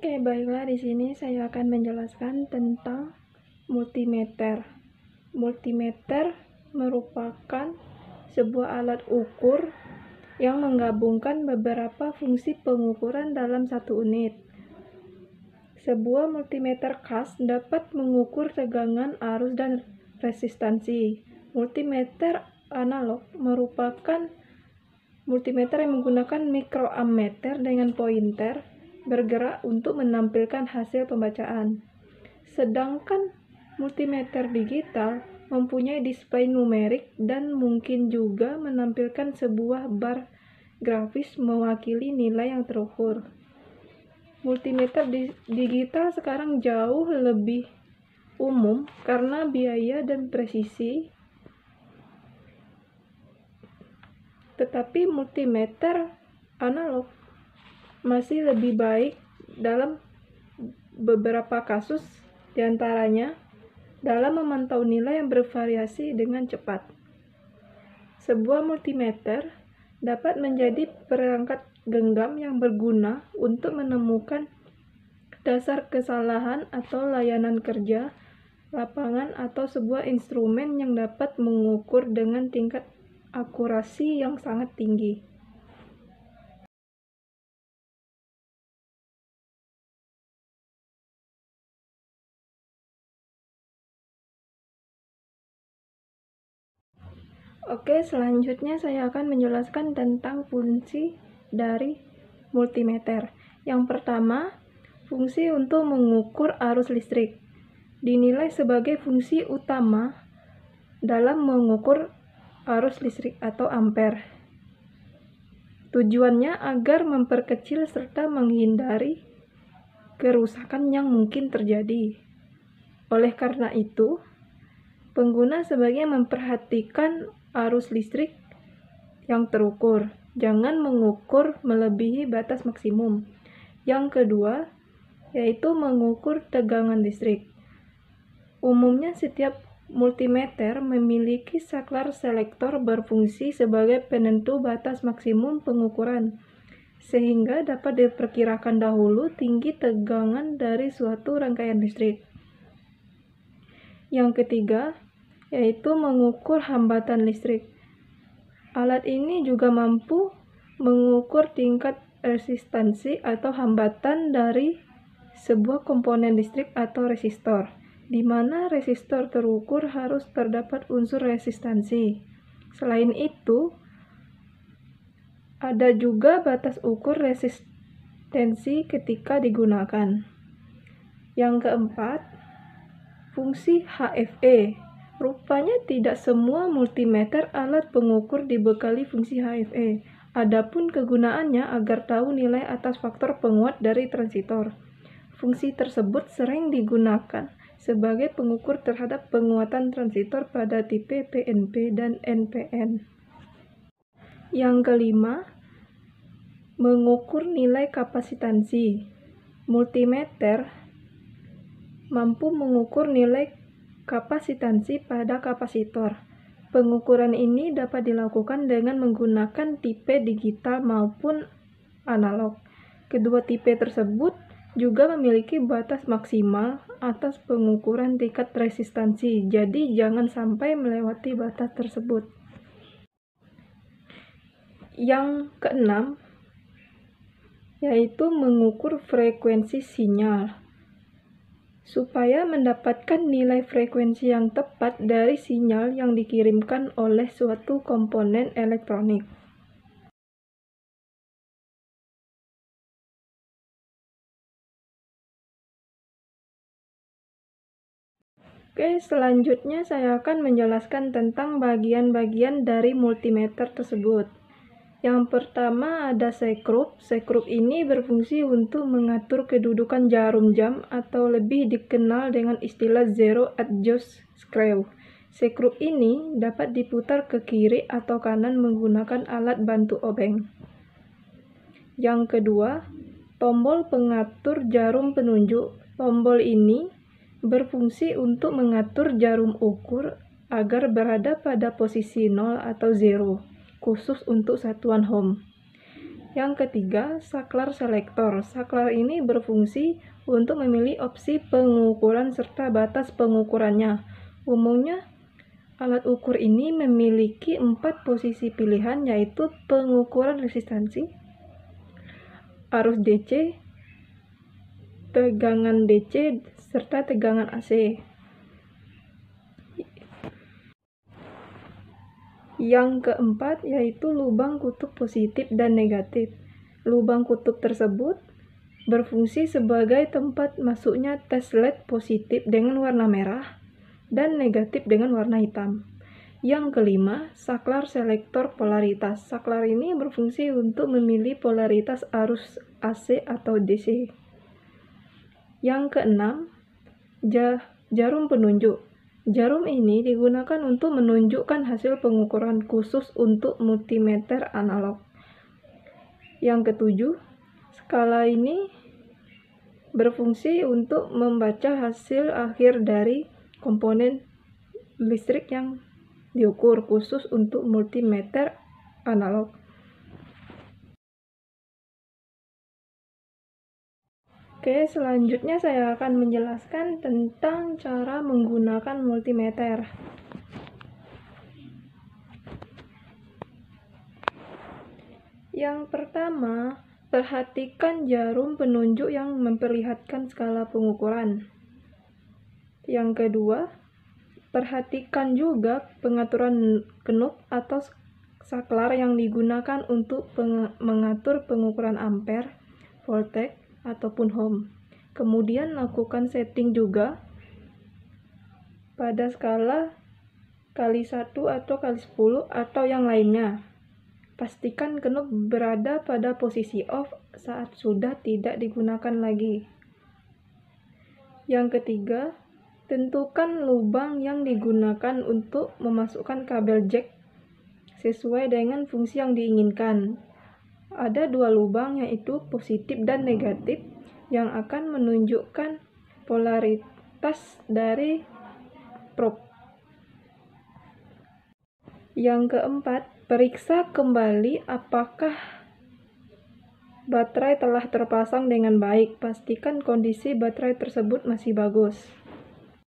Oke, baiklah, di sini saya akan menjelaskan tentang multimeter. Multimeter merupakan sebuah alat ukur yang menggabungkan beberapa fungsi pengukuran dalam satu unit. Sebuah multimeter khas dapat mengukur tegangan, arus, dan resistansi. Multimeter analog merupakan multimeter yang menggunakan mikroammeter dengan pointer bergerak untuk menampilkan hasil pembacaan. Sedangkan multimeter digital mempunyai display numerik dan mungkin juga menampilkan sebuah bar grafis mewakili nilai yang terukur. Multimeter digital sekarang jauh lebih umum karena biaya dan presisi, tetapi multimeter analog masih lebih baik dalam beberapa kasus, diantaranya dalam memantau nilai yang bervariasi dengan cepat. Sebuah multimeter dapat menjadi perangkat genggam yang berguna untuk menemukan dasar kesalahan atau layanan kerja lapangan atau sebuah instrumen yang dapat mengukur dengan tingkat akurasi yang sangat tinggi. Oke, selanjutnya saya akan menjelaskan tentang fungsi dari multimeter. Yang pertama, fungsi untuk mengukur arus listrik. Dinilai sebagai fungsi utama dalam mengukur arus listrik atau ampere. Tujuannya agar memperkecil serta menghindari kerusakan yang mungkin terjadi. Oleh karena itu, pengguna sebaiknya memperhatikan arus listrik yang terukur, jangan mengukur melebihi batas maksimum. Yang kedua, yaitu mengukur tegangan listrik. Umumnya setiap multimeter memiliki saklar selektor berfungsi sebagai penentu batas maksimum pengukuran, sehingga dapat diperkirakan dahulu tinggi tegangan dari suatu rangkaian listrik. Yang ketiga, yaitu mengukur hambatan listrik. Alat ini juga mampu mengukur tingkat resistansi atau hambatan dari sebuah komponen listrik atau resistor, di mana resistor terukur harus terdapat unsur resistansi. Selain itu, ada juga batas ukur resistensi ketika digunakan. Yang keempat, fungsi HFE. Rupanya tidak semua multimeter alat pengukur dibekali fungsi HFE. Adapun kegunaannya agar tahu nilai atas faktor penguat dari transitor. Fungsi tersebut sering digunakan sebagai pengukur terhadap penguatan transitor pada tipe PNP dan NPN. Yang kelima, mengukur nilai kapasitansi. Multimeter mampu mengukur nilai kapasitansi pada kapasitor. Pengukuran ini dapat dilakukan dengan menggunakan tipe digital maupun analog. Kedua tipe tersebut juga memiliki batas maksimal atas pengukuran tingkat resistansi, jadi jangan sampai melewati batas tersebut. Yang keenam, yaitu mengukur frekuensi sinyal. Supaya mendapatkan nilai frekuensi yang tepat dari sinyal yang dikirimkan oleh suatu komponen elektronik. Oke, selanjutnya saya akan menjelaskan tentang bagian-bagian dari multimeter tersebut. Yang pertama ada sekrup. Sekrup ini berfungsi untuk mengatur kedudukan jarum jam atau lebih dikenal dengan istilah zero adjust screw. Sekrup ini dapat diputar ke kiri atau kanan menggunakan alat bantu obeng. Yang kedua, tombol pengatur jarum penunjuk. Tombol ini berfungsi untuk mengatur jarum ukur agar berada pada posisi 0 atau 0. Khusus untuk satuan ohm. Yang ketiga, saklar selektor. Saklar ini berfungsi untuk memilih opsi pengukuran serta batas pengukurannya. Umumnya, alat ukur ini memiliki 4 posisi pilihan, yaitu pengukuran resistansi, arus DC, tegangan DC, serta tegangan AC. Yang keempat yaitu lubang kutub positif dan negatif. Lubang kutub tersebut berfungsi sebagai tempat masuknya tes LED positif dengan warna merah dan negatif dengan warna hitam. Yang kelima, saklar selektor polaritas. Saklar ini berfungsi untuk memilih polaritas arus AC atau DC. Yang keenam, jarum penunjuk. Jarum ini digunakan untuk menunjukkan hasil pengukuran khusus untuk multimeter analog. Yang ketujuh, skala ini berfungsi untuk membaca hasil akhir dari komponen listrik yang diukur khusus untuk multimeter analog. Oke, selanjutnya saya akan menjelaskan tentang cara menggunakan multimeter. Yang pertama, perhatikan jarum penunjuk yang memperlihatkan skala pengukuran. Yang kedua, perhatikan juga pengaturan knob atau saklar yang digunakan untuk mengatur pengukuran ampere, voltage, ataupun ohm. Kemudian lakukan setting juga pada skala kali 1 atau kali 10 atau yang lainnya. Pastikan knob berada pada posisi off saat sudah tidak digunakan lagi. Yang ketiga, tentukan lubang yang digunakan untuk memasukkan kabel jack sesuai dengan fungsi yang diinginkan. Ada 2 lubang, yaitu positif dan negatif, yang akan menunjukkan polaritas dari probe. Yang keempat, periksa kembali apakah baterai telah terpasang dengan baik. Pastikan kondisi baterai tersebut masih bagus.